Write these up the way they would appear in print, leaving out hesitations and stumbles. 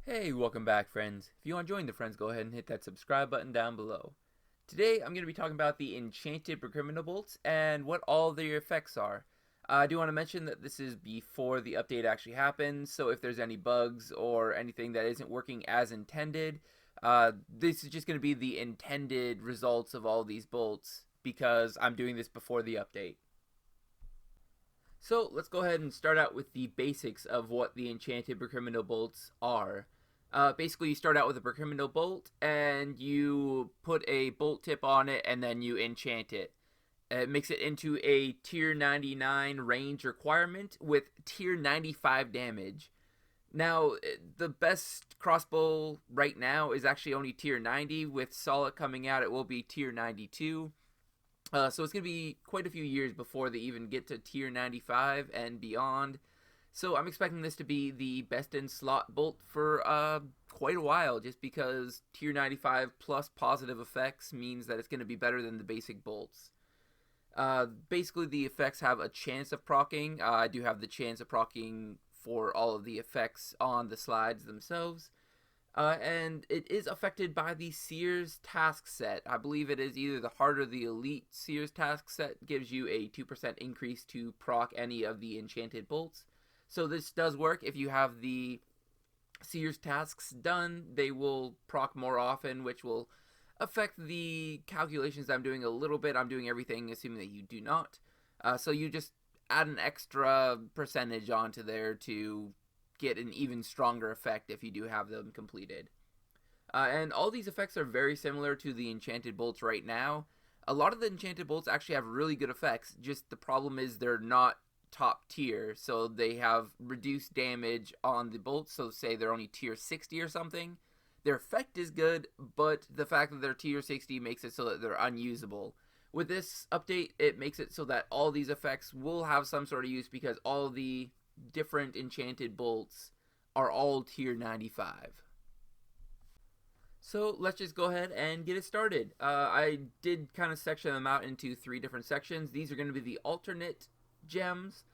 Hey, welcome back, friends. If you want to join the friends, go ahead and hit that subscribe button down below. Today, I'm going to be talking about the Enchanted Bakriminel Bolts and what all their effects are. I do want to mention that this is before the update actually happens, so if there's any bugs or anything that isn't working as intended, this is just going to be the intended results of all these bolts because I'm doing this before the update. So let's go ahead and start out with the basics of what the Enchanted Bakriminel Bolts are. Basically, you start out with a Bakriminel Bolt, and you put a bolt tip on it, and then you enchant it. It makes it into a tier 99 range requirement with tier 95 damage. Now, the best crossbow right now is actually only tier 90. With Solid coming out, it will be tier 92. So it's going to be quite a few years before they even get to tier 95 and beyond. So I'm expecting this to be the best in slot bolt for quite a while, just because tier 95 plus positive effects means that it's going to be better than the basic bolts. Basically, the effects have a chance of proccing. I do have the chance of proccing for all of the effects on the slides themselves. And it is affected by the Sears task set. I believe it is either the Heart or the Elite Sears task set gives you a 2% increase to proc any of the enchanted bolts. So this does work. If you have the Sears tasks done, they will proc more often, which will affect the calculations I'm doing a little bit. I'm doing everything assuming that you do not. So you just add an extra percentage onto there to get an even stronger effect if you do have them completed. And all these effects are very similar to the enchanted bolts right now. A lot of the enchanted bolts actually have really good effects, just the problem is they're not top tier, so they have reduced damage on the bolts, so say they're only tier 60 or something. Their effect is good, but the fact that they're tier 60 makes it so that they're unusable. With this update, it makes it so that all these effects will have some sort of use because all the different enchanted bolts are all tier 95. So let's just go ahead and get it started. I did kind of section them out into three different sections. These are going to be the alternate gems.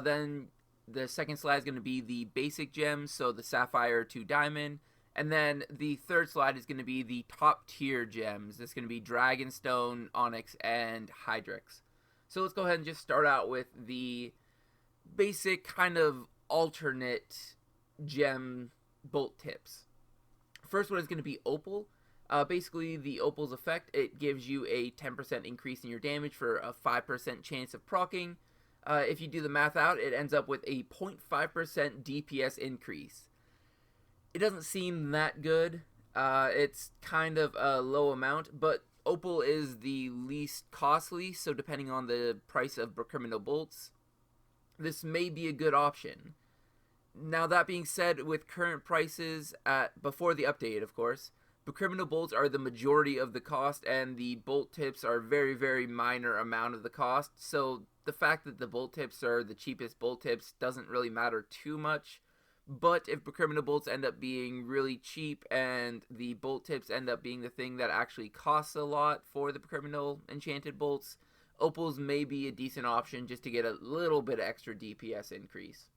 Then the second slide is going to be the basic gems, so the sapphire to diamond. And then the third slide is going to be the top tier gems. It's going to be dragonstone, onyx, and hydrix. So let's go ahead and just start out with the basic kind of alternate gem bolt tips. First one is going to be opal. Basically, the opal's effect, it gives you a 10% increase in your damage for a 5% chance of proccing. If you do the math out, it ends up with a 0.5% DPS increase. It doesn't seem that good. It's kind of a low amount, but opal is the least costly, so depending on the price of Bakriminel Bolts, this may be a good option. Now, that being said, with current prices at before the update, of course, Bakriminel bolts are the majority of the cost, and the bolt tips are very, very minor amount of the cost. So the fact that the bolt tips are the cheapest bolt tips doesn't really matter too much. But if Bakriminel bolts end up being really cheap and the bolt tips end up being the thing that actually costs a lot for the Bakriminel enchanted bolts, opals may be a decent option just to get a little bit extra DPS increase.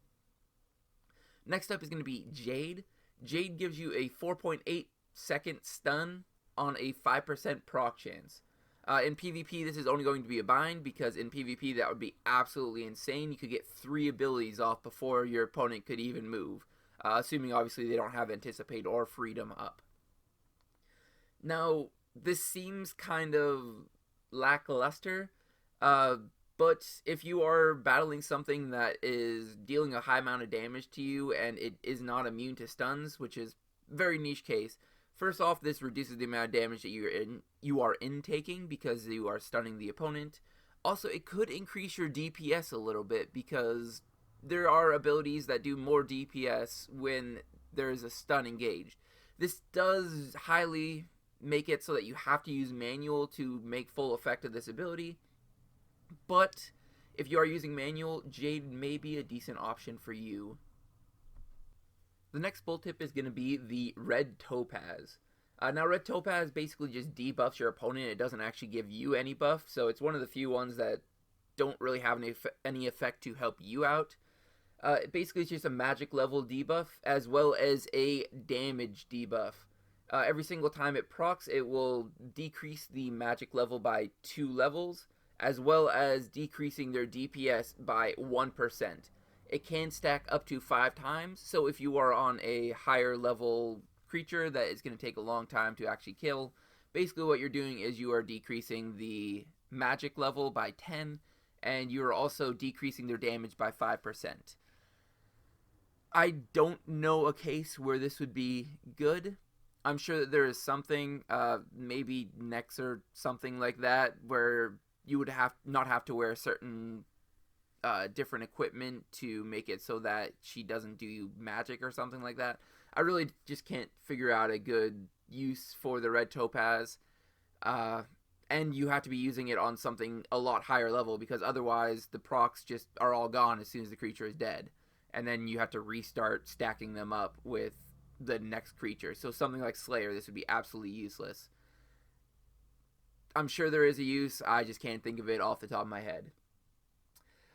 Next up is going to be Jade. Jade gives you a 4.8-second stun on a 5% proc chance. In PvP, this is only going to be a bind because in PvP that would be absolutely insane. You could get 3 abilities off before your opponent could even move, assuming obviously they don't have Anticipate or Freedom up. Now, this seems kind of lackluster, but if you are battling something that is dealing a high amount of damage to you and it is not immune to stuns, which is a very niche case, first off, this reduces the amount of damage that you are intaking because you are stunning the opponent. Also, it could increase your DPS a little bit because there are abilities that do more DPS when there is a stun engaged. This does highly make it so that you have to use manual to make full effect of this ability. But if you are using manual, Jade may be a decent option for you. The next bolt tip is going to be the red topaz. Now, red topaz basically just debuffs your opponent. It doesn't actually give you any buff, so it's one of the few ones that don't really have any effect to help you out. Basically, it's just a magic level debuff as well as a damage debuff. Every single time it procs, it will decrease the magic level by 2 levels, as well as decreasing their DPS by 1%. It can stack up to 5 times, so if you are on a higher level creature that is going to take a long time to actually kill, basically what you're doing is you are decreasing the magic level by 10, and you are also decreasing their damage by 5%. I don't know a case where this would be good. I'm sure that there is something, maybe Nex or something like that, where you would have not have to wear certain different equipment to make it so that she doesn't do magic or something like that. I really just can't figure out a good use for the red topaz. And you have to be using it on something a lot higher level, because otherwise the procs just are all gone as soon as the creature is dead. And then you have to restart stacking them up with the next creature. So something like Slayer, this would be absolutely useless. I'm sure there is a use, I just can't think of it off the top of my head.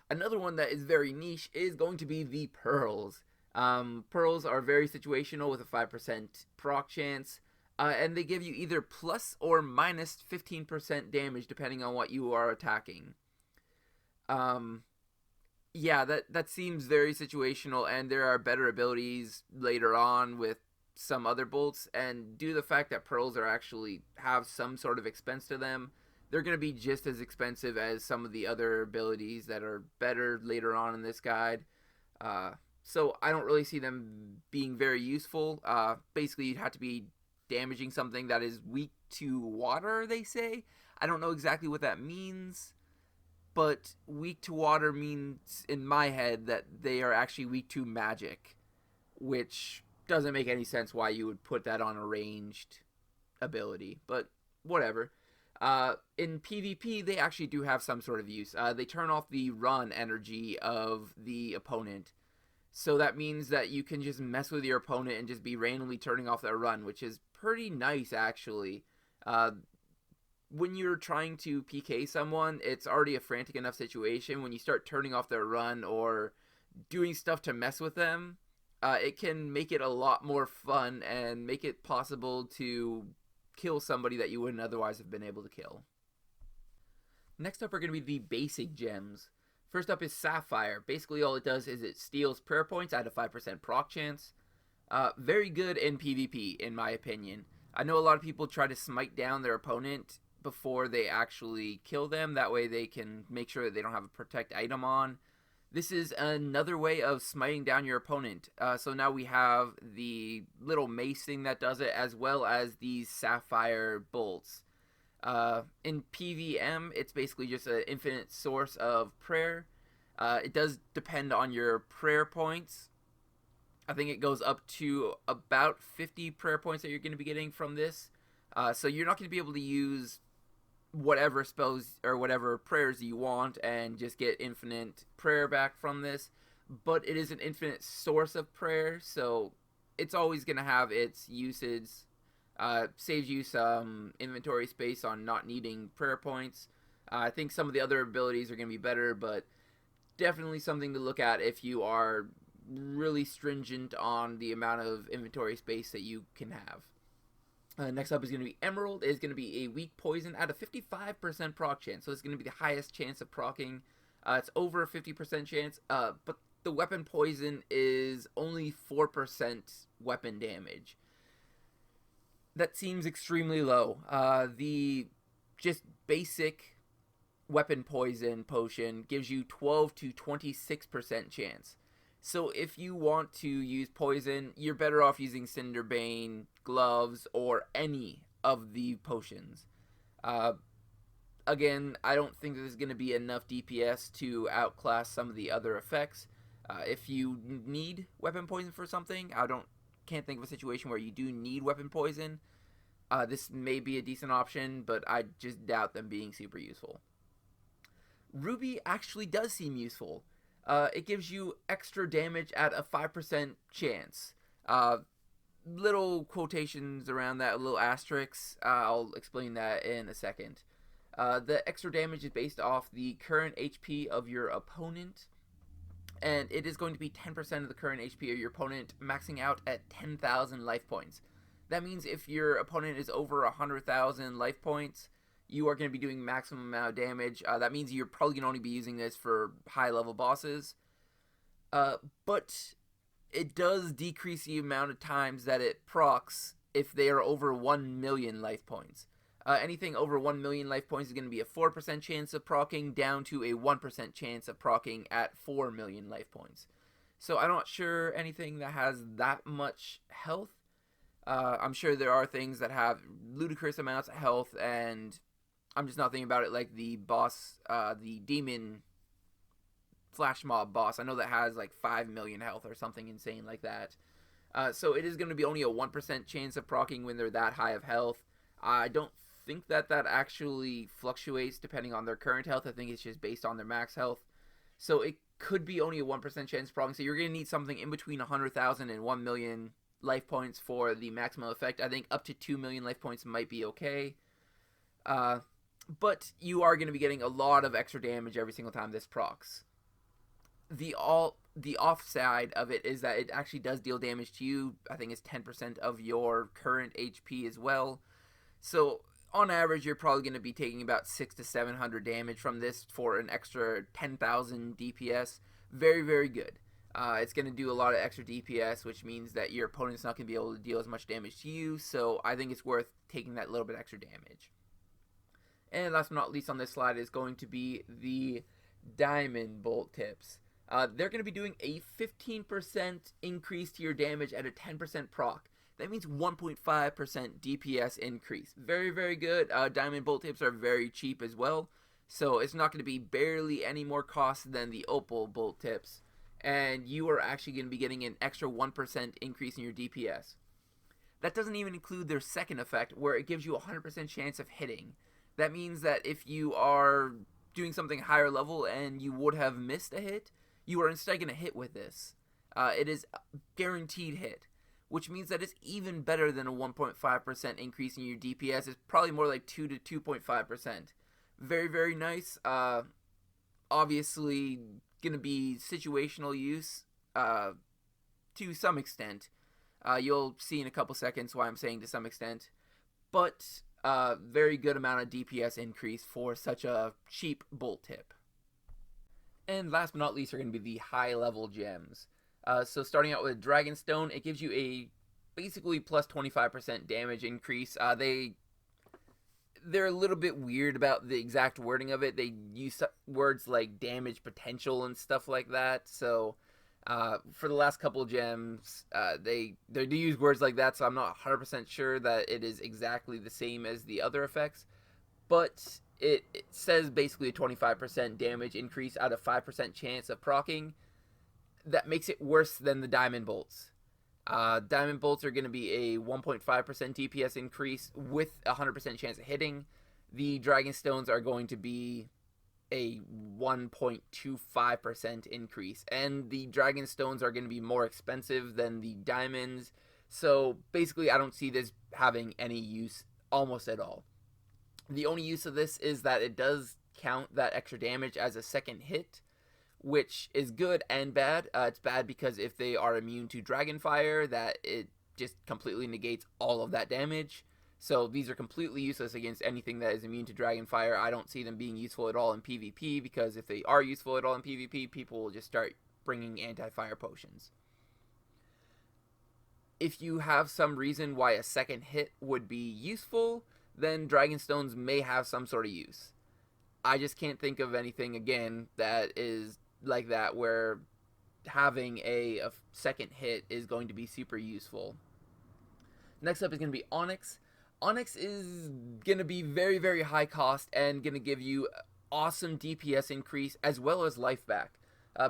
Another one that is very niche is going to be the Pearls. Pearls are very situational with a 5% proc chance, and they give you either plus or minus 15% damage depending on what you are attacking. Yeah, that seems very situational, and there are better abilities later on with some other bolts, and due to the fact that pearls are actually have some sort of expense to them, they're going to be just as expensive as some of the other abilities that are better later on in this guide. So I don't really see them being very useful. Basically, you'd have to be damaging something that is weak to water, they say. I don't know exactly what that means, but weak to water means in my head that they are actually weak to magic, which doesn't make any sense why you would put that on a ranged ability, but whatever. In PvP, they actually do have some sort of use. They turn off the run energy of the opponent, so that means that you can just mess with your opponent and just be randomly turning off their run, which is pretty nice, actually. When you're trying to PK someone, it's already a frantic enough situation. When you start turning off their run or doing stuff to mess with them, it can make it a lot more fun and make it possible to kill somebody that you wouldn't otherwise have been able to kill. Next up are going to be the basic gems. First up is Sapphire. Basically all it does is it steals prayer points at a 5% proc chance. Very good in PvP, in my opinion. I know a lot of people try to smite down their opponent before they actually kill them. That way they can make sure that they don't have a protect item on. This is another way of smiting down your opponent. So now we have the little mace thing that does it, as well as these Sapphire bolts. In PVM, it's basically just an infinite source of prayer. It does depend on your prayer points. I think it goes up to about 50 prayer points that you're going to be getting from this. So you're not going to be able to use whatever spells or whatever prayers you want and just get infinite prayer back from this, but it is an infinite source of prayer, so it's always going to have its usage. Saves you some inventory space on not needing prayer points. I think some of the other abilities are going to be better, but definitely something to look at if you are really stringent on the amount of inventory space that you can have. Next up is going to be Emerald. It is going to be a weak poison at a 55% proc chance. So it's going to be the highest chance of proccing. It's over a 50% chance. But the weapon poison is only 4% weapon damage. That seems extremely low. The just basic weapon poison potion gives you 12 to 26% chance. So if you want to use poison, you're better off using Cinderbane, gloves, or any of the potions. Again, I don't think there's going to be enough DPS to outclass some of the other effects. If you need weapon poison for something, can't think of a situation where you do need weapon poison. This may be a decent option, but I just doubt them being super useful. Ruby actually does seem useful. It gives you extra damage at a 5% chance. Little quotations around that, little asterisks. I'll explain that in a second. The extra damage is based off the current HP of your opponent. and it is going to be 10% of the current HP of your opponent, maxing out at 10,000 life points. That means if your opponent is over 100,000 life points, you are going to be doing maximum amount of damage. That means you're probably going to only be using this for high-level bosses. But it does decrease the amount of times that it procs if they are over 1 million life points. Anything over 1 million life points is going to be a 4% chance of proccing, down to a 1% chance of proccing at 4 million life points. So I'm not sure anything that has that much health. I'm sure there are things that have ludicrous amounts of health, and I'm just not thinking about it, like the boss, the demon flash mob boss. I know that has like 5 million health or something insane like that. So it is going to be only a 1% chance of proccing when they're that high of health. I don't think that actually fluctuates depending on their current health. I think it's just based on their max health. So it could be only a 1% chance of proccing. So you're going to need something in between 100,000 and 1 million life points for the maximum effect. I think up to 2 million life points might be okay. But you are going to be getting a lot of extra damage every single time this procs. The offside of it is that it actually does deal damage to you. I think it's 10% of your current HP as well. So on average, you're probably going to be taking about 600 to 700 damage from this for an extra 10,000 DPS. Very, very good. It's going to do a lot of extra DPS, which means that your opponent's not going to be able to deal as much damage to you. So I think it's worth taking that little bit extra damage. And last but not least on this slide is going to be the Diamond Bolt tips. They're going to be doing a 15% increase to your damage at a 10% proc. That means 1.5% DPS increase. Very, very good. Diamond Bolt tips are very cheap as well. So it's not going to be barely any more cost than the Opal Bolt tips. And you are actually going to be getting an extra 1% increase in your DPS. That doesn't even include their second effect, where it gives you a 100% chance of hitting. That means that if you are doing something higher level and you would have missed a hit, you are instead going to hit with this. It is guaranteed hit, which means that it's even better than a 1.5% increase in your DPS. It's probably more like 2 to 2.5%. Very, very nice. Obviously, going to be situational use to some extent. You'll see in a couple seconds why I'm saying to some extent. But very good amount of DPS increase for such a cheap bolt tip. And last but not least are going to be the high level gems. So starting out with Dragonstone, it gives you a basically plus 25% damage increase. They're a little bit weird about the exact wording of it. They use words like damage potential and stuff like that. So for the last couple of gems, they do use words like that, so I'm not 100% sure that it is exactly the same as the other effects. But it says basically a 25% damage increase out of 5% chance of proccing. That makes it worse than the Diamond Bolts. Diamond Bolts are going to be a 1.5% DPS increase with a 100% chance of hitting. The Dragonstones are going to be a 1.25% increase. And the Dragonstones are going to be more expensive than the Diamonds. So basically I don't see this having any use almost at all. The only use of this is that it does count that extra damage as a second hit, which is good and bad. It's bad because if they are immune to Dragonfire, that it just completely negates all of that damage. So these are completely useless against anything that is immune to Dragonfire. I don't see them being useful at all in PvP, because if they are useful at all in PvP, people will just start bringing anti-fire potions. If you have some reason why a second hit would be useful, then Dragonstones may have some sort of use. I just can't think of anything, again, that is like that, where having a second hit is going to be super useful. Next up is going to be Onyx. Onyx is going to be very, very high cost and going to give you awesome DPS increase as well as life back.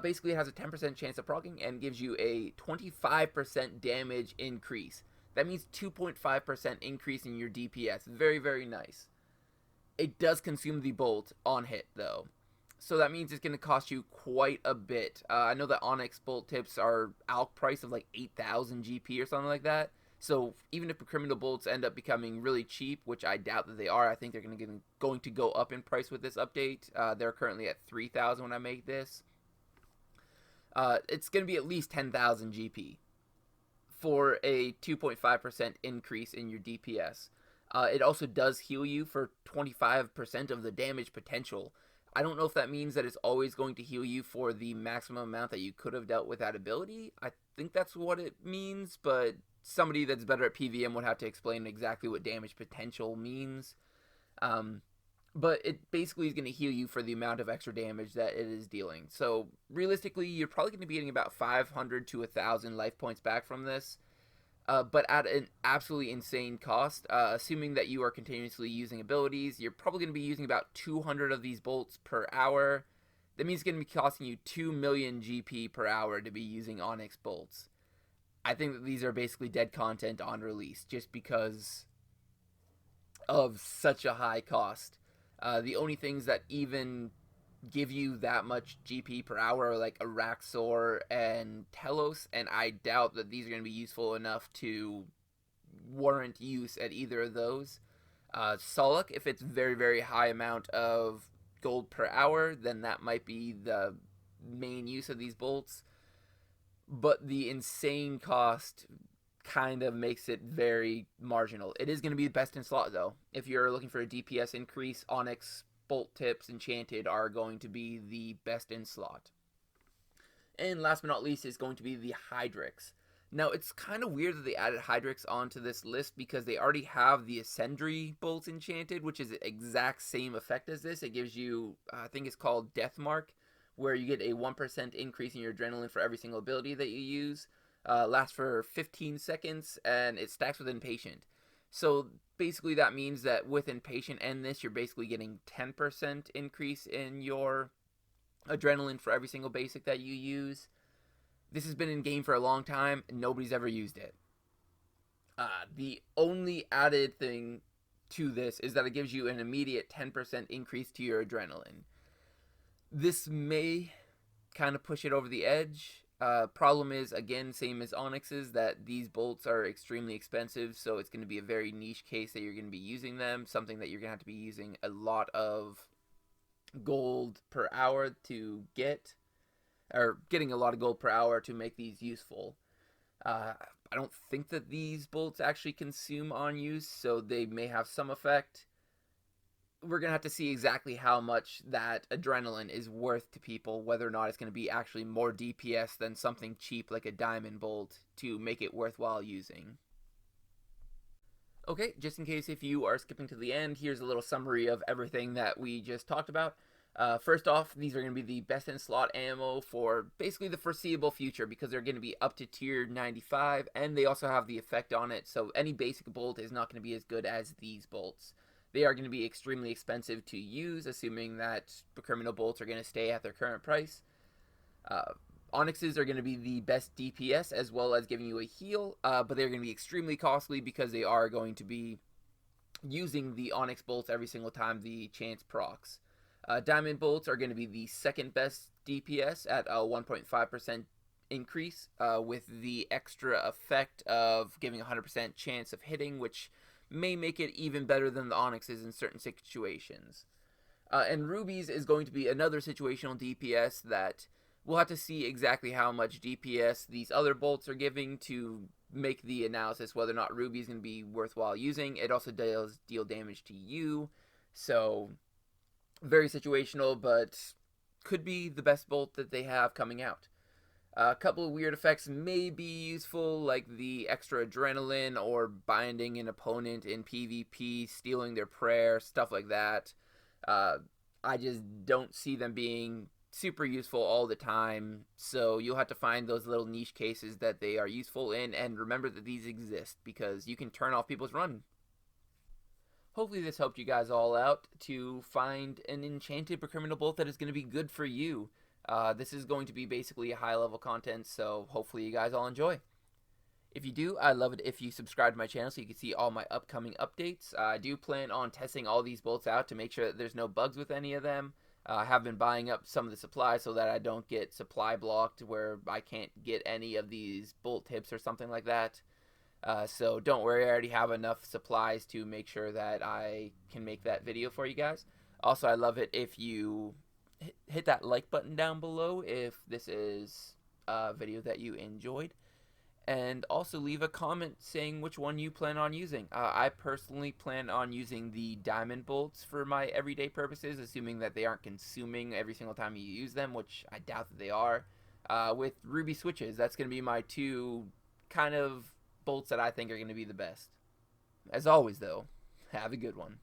Basically, it has a 10% chance of proccing and gives you a 25% damage increase. That means 2.5% increase in your DPS. Very, very nice. It does consume the bolt on hit, though. So that means it's going to cost you quite a bit. I know that Onyx bolt tips are out price of like 8,000 GP or something like that. So even if Bakriminel Bolts end up becoming really cheap, which I doubt that they are, I think they're going to go up in price with this update. They're currently at 3,000 when I make this. It's going to be at least 10,000 GP for a 2.5% increase in your DPS. It also does heal you for 25% of the damage potential. I don't know if that means that it's always going to heal you for the maximum amount that you could have dealt with that ability. I think that's what it means, but somebody that's better at PVM would have to explain exactly what damage potential means. Um, but it basically is going to heal you for the amount of extra damage that it is dealing. So realistically, you're probably going to be getting about 500 to 1,000 life points back from this. But at an absolutely insane cost. Assuming that you are continuously using abilities, you're probably going to be using about 200 of these bolts per hour. That means it's going to be costing you 2 million GP per hour to be using Onyx bolts. I think that these are basically dead content on release just because of such a high cost. The only things that even give you that much GP per hour are like Araxor and Telos, and I doubt that these are going to be useful enough to warrant use at either of those. Soluk, if it's very, very high amount of gold per hour, then that might be the main use of these bolts. But the insane cost kind of makes it very marginal. It is going to be best in slot, though. If you're looking for a DPS increase, Onyx, Bolt Tips, Enchanted are going to be the best in slot. And last but not least is going to be the Hydrix. Now, it's kind of weird that they added Hydrix onto this list because they already have the Ascendry Bolts Enchanted, which is the exact same effect as this. It gives you, I think it's called Death Mark, where you get a 1% increase in your adrenaline for every single ability that you use. Lasts for 15 seconds, and it stacks with Impatient. So basically that means that with Impatient and this, you're basically getting 10% increase in your adrenaline for every single basic that you use. This has been in game for a long time, and nobody's ever used it. The only added thing to this is that it gives you an immediate 10% increase to your adrenaline. This may kind of push it over the edge. Problem is, again, same as Onyx's, that these bolts are extremely expensive, so it's going to be a very niche case that you're going to be using them, something that you're going to have to be using a lot of gold per hour to get, or getting a lot of gold per hour to make these useful. I don't think that these bolts actually consume on use, so they may have some effect. We're going to have to see exactly how much that adrenaline is worth to people, whether or not it's going to be actually more DPS than something cheap like a diamond bolt to make it worthwhile using. Okay, just in case if you are skipping to the end, here's a little summary of everything that we just talked about. First off, these are going to be the best in slot ammo for basically the foreseeable future because they're going to be up to tier 95, and they also have the effect on it, so any basic bolt is not going to be as good as these bolts. They are going to be extremely expensive to use, assuming that Bakriminel Bolts are going to stay at their current price. Onyxes are going to be the best DPS as well as giving you a heal, but they're going to be extremely costly because they are going to be using the Onyx Bolts every single time the chance procs. Diamond Bolts are going to be the second best DPS at a 1.5% increase with the extra effect of giving a 100% chance of hitting, which may make it even better than the Onyxes in certain situations. And Rubies is going to be another situational DPS that we'll have to see exactly how much DPS these other bolts are giving to make the analysis whether or not Ruby is going to be worthwhile using. It also does deal damage to you, so very situational, but could be the best bolt that they have coming out. A couple of weird effects may be useful, like the extra adrenaline or binding an opponent in PvP, stealing their prayer, stuff like that. I just don't see them being super useful all the time, so you'll have to find those little niche cases that they are useful in, and remember that these exist, because you can turn off people's run. Hopefully this helped you guys all out to find an enchanted Bakriminel Bolt that is going to be good for you. This is going to be basically a high-level content, so hopefully you guys all enjoy. If you do, I'd love it if you subscribe to my channel so you can see all my upcoming updates. I do plan on testing all these bolts out to make sure that there's no bugs with any of them. I have been buying up some of the supplies so that I don't get supply blocked where I can't get any of these bolt tips or something like that. So don't worry, I already have enough supplies to make sure that I can make that video for you guys. Also, I love it if you hit that like button down below if this is video that you enjoyed. And also leave a comment saying which one you plan on using. I personally plan on using the diamond bolts for my everyday purposes, assuming that they aren't consuming every single time you use them, which I doubt that they are. With ruby switches, that's going to be my two kind of bolts that I think are going to be the best. As always, though, have a good one.